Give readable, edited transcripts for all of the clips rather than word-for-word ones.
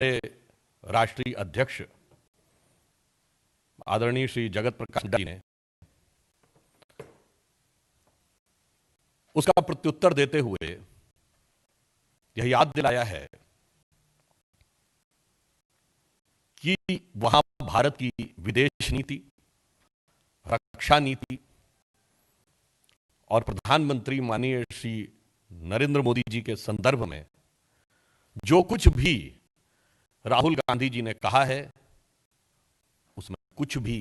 हमारे राष्ट्रीय अध्यक्ष आदरणीय श्री जगत प्रकाश नड्डा जी ने उसका प्रत्युत्तर देते हुए यह याद दिलाया है कि वहां भारत की विदेश नीति, रक्षा नीति और प्रधानमंत्री माननीय श्री नरेंद्र मोदी जी के संदर्भ में जो कुछ भी राहुल गांधी जी ने कहा है उसमें कुछ भी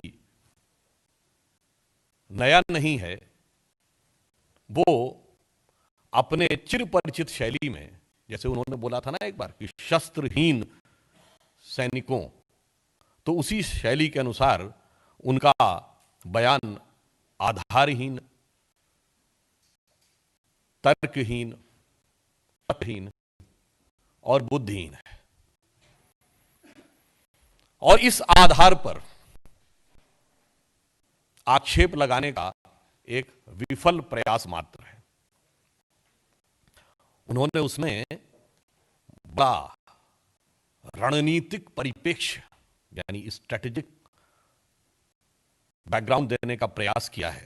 नया नहीं है। वो अपने चिरपरिचित शैली में, जैसे उन्होंने बोला था ना एक बार कि शस्त्रहीन सैनिकों, तो उसी शैली के अनुसार उनका बयान आधारहीन, तर्कहीन, तथहीन और बुद्धिहीन है। और इस आधार पर आक्षेप लगाने का एक विफल प्रयास मात्र है। उन्होंने उसमें बड़ा रणनीतिक परिप्रेक्ष्य यानी स्ट्रेटेजिक बैकग्राउंड देने का प्रयास किया है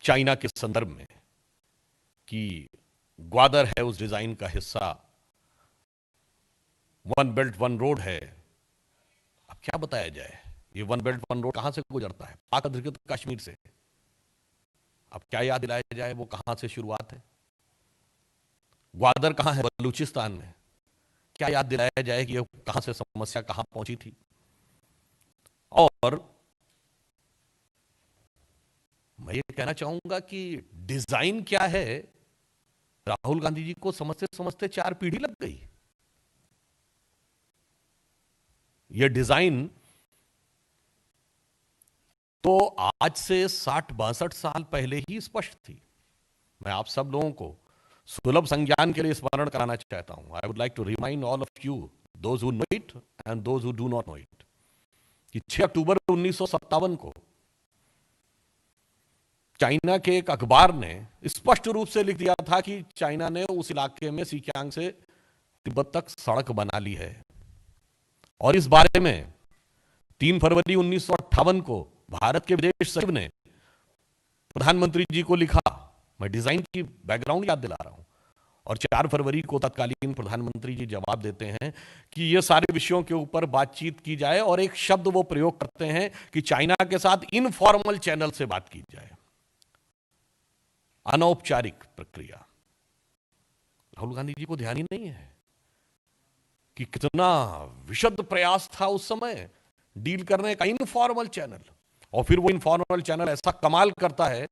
चाइना के संदर्भ में कि ग्वादर है उस डिजाइन का हिस्सा, वन बेल्ट वन रोड है। अब क्या बताया जाए, ये वन बेल्ट वन रोड कहां से गुजरता है? पाक अधिकृत कश्मीर से। अब क्या याद दिलाया जाए वो कहां से शुरुआत है? ग्वादर कहां है? बलूचिस्तान में। क्या याद दिलाया जाए कि ये कहां से समस्या कहां पहुंची थी? और मैं ये कहना चाहूंगा कि डिजाइन क्या है, राहुल गांधी जी को समझते समझते 4 पीढ़ी लग गई। यह डिजाइन तो आज से 60-62 साल पहले ही स्पष्ट थी। मैं आप सब लोगों को सुलभ संज्ञान के लिए स्मरण कराना चाहता हूं। I would like to remind all of you, those who know it and those who do not know it, कि 6 अक्टूबर 1957 को चाइना के एक अखबार ने स्पष्ट रूप से लिख दिया था कि चाइना ने उस इलाके में सिकियांग से तिब्बत तक सड़क बना ली है। और इस बारे में 3 फरवरी 1958 को भारत के विदेश सचिव ने प्रधानमंत्री जी को लिखा। मैं डिजाइन की बैकग्राउंड याद दिला रहा हूं। और 4 फरवरी को तत्कालीन प्रधानमंत्री जी जवाब देते हैं कि ये सारे विषयों के ऊपर बातचीत की जाए, और एक शब्द वो प्रयोग करते हैं कि चाइना के साथ इनफॉर्मल चैनल से बात की जाए, अनौपचारिक प्रक्रिया। राहुल गांधी जी को ध्यान ही नहीं है कि कितना विशद प्रयास था उस समय डील करने का, इनफॉर्मल चैनल। और फिर वो इनफॉर्मल चैनल ऐसा कमाल करता है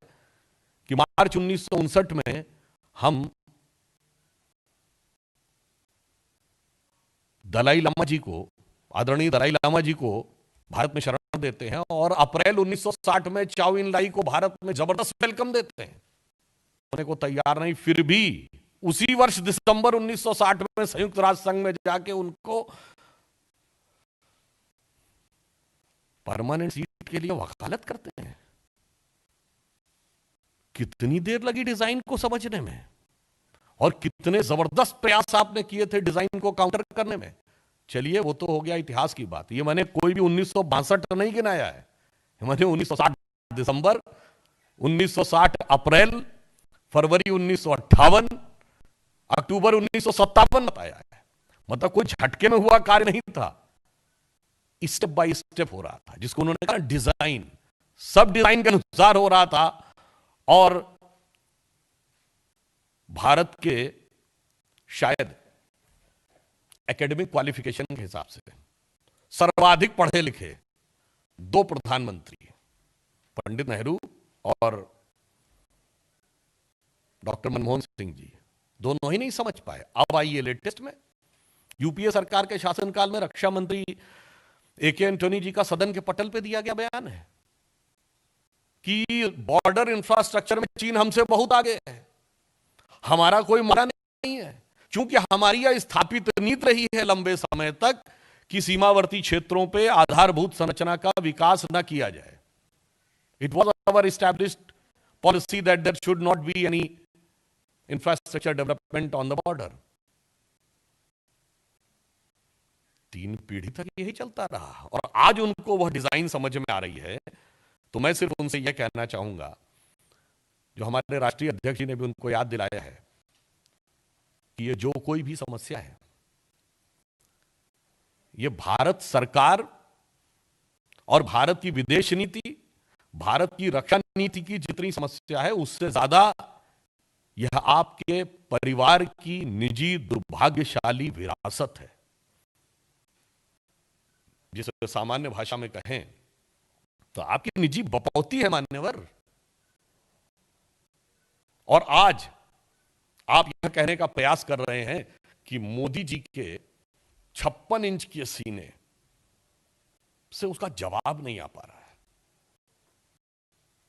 कि मार्च 1959 में हम दलाई लामा जी को, आदरणीय दलाई लामा जी को भारत में शरण देते हैं, और अप्रैल 1960 में चाओ इन लाई को भारत में जबरदस्त वेलकम देते हैं। होने को तैयार नहीं, फिर भी उसी वर्ष दिसंबर 1960 में संयुक्त राष्ट्र संघ में जाके उनको परमानेंट सीट के लिए वकालत करते हैं। कितनी देर लगी डिजाइन को समझने में, और कितने जबरदस्त प्रयास आपने किए थे डिजाइन को काउंटर करने में। चलिए वो तो हो गया इतिहास की बात। ये मैंने कोई भी 1962 नहीं गिनाया है, मैंने 1960 दिसंबर, 1960 अप्रैल, फरवरी 1958, अक्टूबर 1957 बताया है। मतलब कोई झटके में हुआ कार्य नहीं था, स्टेप बाय स्टेप हो रहा था, जिसको उन्होंने कहा डिजाइन। सब डिजाइन के अनुसार हो रहा था। और भारत के शायद एकेडमिक क्वालिफिकेशन के हिसाब से सर्वाधिक पढ़े लिखे 2 प्रधानमंत्री, पंडित नेहरू और डॉक्टर मनमोहन सिंह जी, दोनों ही नहीं समझ पाए। अब आइए लेटेस्ट में, यूपीए सरकार के शासनकाल में रक्षा मंत्री एके एंटोनी जी का सदन के पटल पे दिया गया बयान है कि बॉर्डर इंफ्रास्ट्रक्चर में चीन हमसे बहुत आगे है, हमारा कोई मौका नहीं है, क्योंकि हमारी यह स्थापित नीति रही है लंबे समय तक कि सीमावर्ती क्षेत्रों पे आधारभूत संरचना का विकास न किया जाए। It was our established policy that there should not be any infrastructure development on the border. 3 पीढ़ी तक यही चलता रहा और आज उनको वह डिजाइन समझ में आ रही है। तो मैं सिर्फ उनसे यह कहना चाहूंगा, जो हमारे राष्ट्रीय अध्यक्ष जी ने भी उनको याद दिलाया है कि ये जो कोई भी समस्या है, ये भारत सरकार और भारत की विदेश नीति, भारत की रक्षा नीति की जितनी समस्या है, उससे ज्यादा यह आपके परिवार की निजी दुर्भाग्यशाली विरासत है। जिसे सामान्य भाषा में कहें तो आपकी निजी बपौती है मान्यवर। और आज आप यह कहने का प्रयास कर रहे हैं कि मोदी जी के 56 इंच के सीने से उसका जवाब नहीं आ पा रहा है।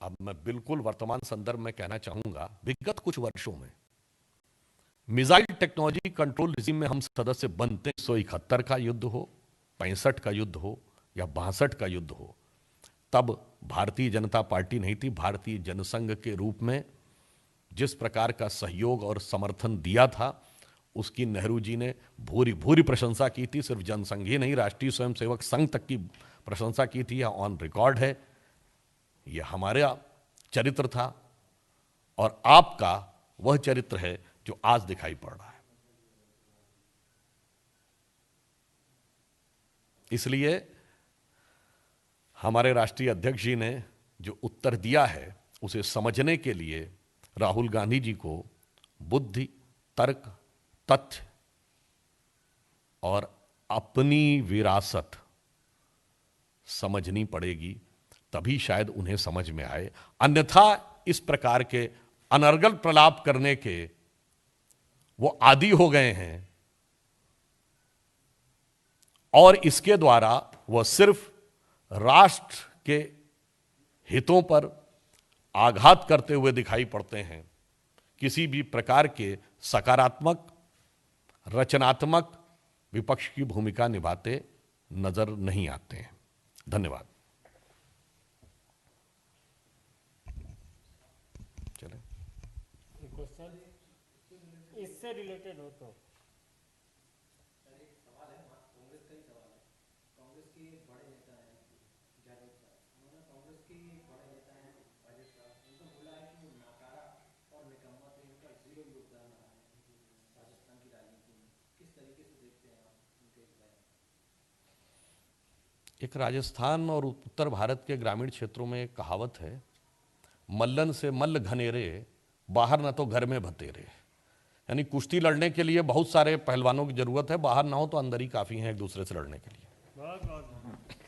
अब मैं बिल्कुल वर्तमान संदर्भ में कहना चाहूंगा, विगत कुछ वर्षों में मिसाइल टेक्नोलॉजी कंट्रोल रिजीम में हम सदस्य बनते 171 का युद्ध हो, 65 का युद्ध हो या 62 का युद्ध हो, तब भारतीय जनता पार्टी नहीं थी, भारतीय जनसंघ के रूप में जिस प्रकार का सहयोग और समर्थन दिया था, उसकी नेहरू जी ने भूरी भूरी प्रशंसा की थी। सिर्फ जनसंघ ही नहीं, राष्ट्रीय स्वयंसेवक संघ तक की प्रशंसा की थी। यह ऑन रिकॉर्ड है। यह हमारा चरित्र था और आपका वह चरित्र है जो आज दिखाई पड़ रहा है। इसलिए हमारे राष्ट्रीय अध्यक्ष जी ने जो उत्तर दिया है, उसे समझने के लिए राहुल गांधी जी को बुद्धि, तर्क, तथ्य और अपनी विरासत समझनी पड़ेगी, तभी शायद उन्हें समझ में आए। अन्यथा इस प्रकार के अनर्गल प्रलाप करने के वो आदी हो गए हैं और इसके द्वारा वह सिर्फ राष्ट्र के हितों पर आघात करते हुए दिखाई पड़ते हैं। किसी भी प्रकार के सकारात्मक, रचनात्मक विपक्ष की भूमिका निभाते नजर नहीं आते हैं। धन्यवाद। चले क्वेश्चन इससे रिलेटेड हो तो एक राजस्थान और उत्तर भारत के ग्रामीण क्षेत्रों में एक कहावत है, मल्लन से मल्ल घनेरे, बाहर ना तो घर में भतेरे। यानी कुश्ती लड़ने के लिए बहुत सारे पहलवानों की जरूरत है, बाहर ना हो तो अंदर ही काफी हैं एक दूसरे से लड़ने के लिए। बहुत बहुत